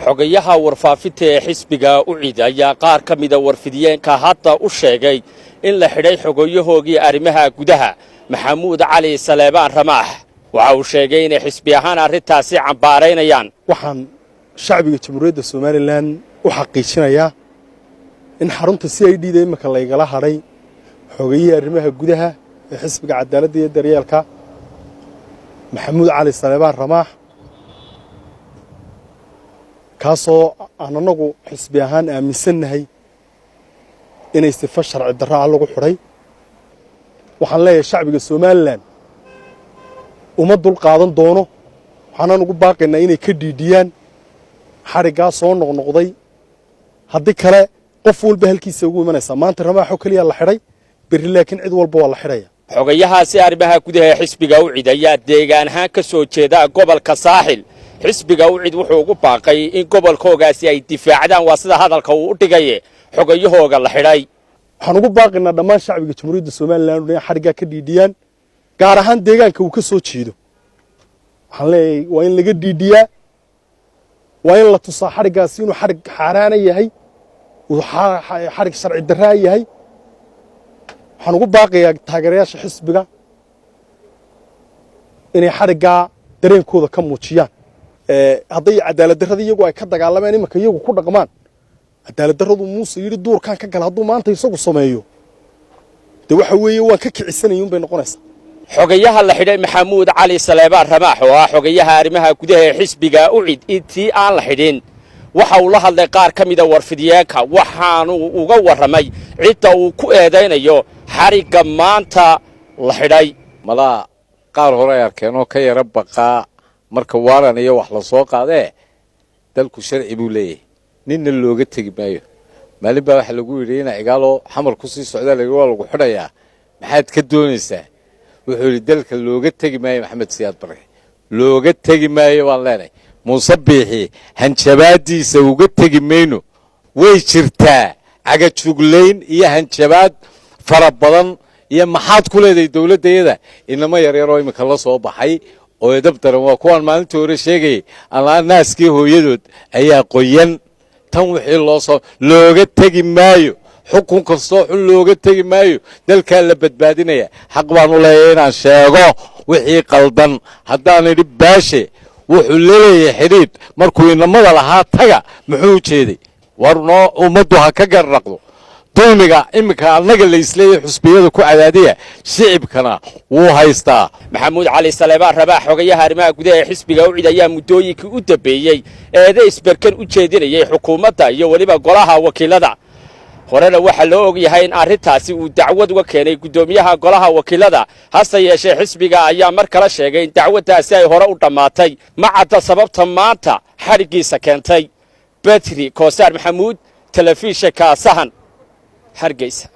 xogayaha warfaafinta ee xisbiga u cid ayaa qaar ka mida warfidiyeenka hadda u sheegay in la xidhay xogayahoogii arrimaha gudaha maxamuud cali saleebaan ramaax waxa uu sheegay inay xisbi ahaan arrintaasi cambaaraynayaan. waxaan shacbiga jamhuuriyadda Soomaaliland u xaqiijinayaa in xarunta CID-da imika la igala hadhay xogayaha arrimaha gudaha ee xisbiga cadaaladda iyo daryeelka maxamuud cali saleebaan ramaax kaasoo aan anagu xisbi ahaan aaminsannahay inay sifo sharci darro ah lagu xidhay. waxaan leeyahay shacbiga Soomaaliland uma dul qaadan doono, waxaan ugu baaqaynaa inay ka dhiidhiyaan xarigaa soo noqnoqday. haddii kale qof walba halkiisa ugu imanaysaa. maanta ramaaxo kaliya la xidhay, berri laakiin cid walba waa la xidhaya. xogayahaasi arrimaha gudaha ee xisbiga u cid ayaa deegaan ahaan ka soo jeeda gobolka saaxil. xisbiga u cid wuxuu ugu baaqay in gobolkoogaasi ay difaacdaan, waa sida hadalka uu u dhigaye xogayahooga la xidhay. waxaan ugu baaqaynaa dhammaan shacbiga jamhuuriyadda Soomaaliland inay xarigaa ka dhiidhiyaan, gaar ahaan deegaanka uu ka soo jeedo. waxaan leeyahay waa in laga dhiidhiyaa, waa in la tusaa xarigaasi inuu xarig xaaraana yahay, uu xarig sharci darraa yahay. waxaan ugu baaqayaa taageerayaasha xisbiga inay xarigaa dareenkooda ka muujiyaan. hadday cadaalad darrada iyagu ay ka dagaalameen iminka iyagu ku dhaqmaan, cadaalad darradu muuse yidhi duurkaan ka gala hadduu maanta isagu sameeyo dee waxa weeye waan ka kicisanayay un bay noqonaysaa. xogayaha la xidhay maxamuud cali saleebaan ramaax oo ah xogayaha arrimaha gudaha ee xisbiga u cid intii aan la xidhin waxa uu la hadlay qaar ka mida warfidiyeenka, waxaanu uga warramay cidda uu ku eedaynayo xarigga maanta la xidhay. malaa qaar hore ay arkeen oo ka yara baqaa marka waaran iyo wax la soo qaadee dalku sharci buu leeyahay, ninna looga tegi maayo. maalin baa waxa lagu yidhi ina igaaloo xamar ku sii socdaa waa lagu xidhayaa, maxaad ka doonaysaa? wuxuu yidhi dalka looga tegi maayo maxamed siyaad barre, looga tegi maayo baan leenahay. muuse biixi hanjabaaddiisa uga tegi mayno, way jirtaa cagajuglayn iyo hanjabaad fara badan iyo maxaad ku leedahay dowladdayada. inama yaryaroo iminka la soo baxay oo edab daran waa kuwaan maalintii hore sheegayay allaa naaskii hooyadood ayaa qoyan. tan wixii looga tegi maayo, xukun kastoo xun looga tegi maayo, dalkaa la badbaadinaya. xaq baan u leeyahay inaan sheego wixii qaldan. haddaan idhi baashe wuxuu leeyahay xidhiidh markuu inamada lahaa taga muxuu jeeday? war noo ummaddu ha ka garraqdo dulmiga iminka annaga la isleeyahay xusbiyada ku cadaadiya, shicibkana wuu haystaa. maxamuud cali saleebaan ramaax xogayaha arrimaha gudaha ee xisbiga u cid ayaa muddooyinkii u dambeeyey eede isberkan u jeedinayay xukuumadda iyo weliba golaha wakiilada. horena waxaa loo og yahay in arrintaasi uu dacwad uga keenay guddoomiyaha golaha wakiilada. hase yeeshee xisbiga ayaa mar kale sheegay in dacwaddaasi ay hore u dhammaatay. ma cadda sababta maanta xadhiggiisa keentay. betri koosaar maxamuud, telefishinka sahan, hargeysa.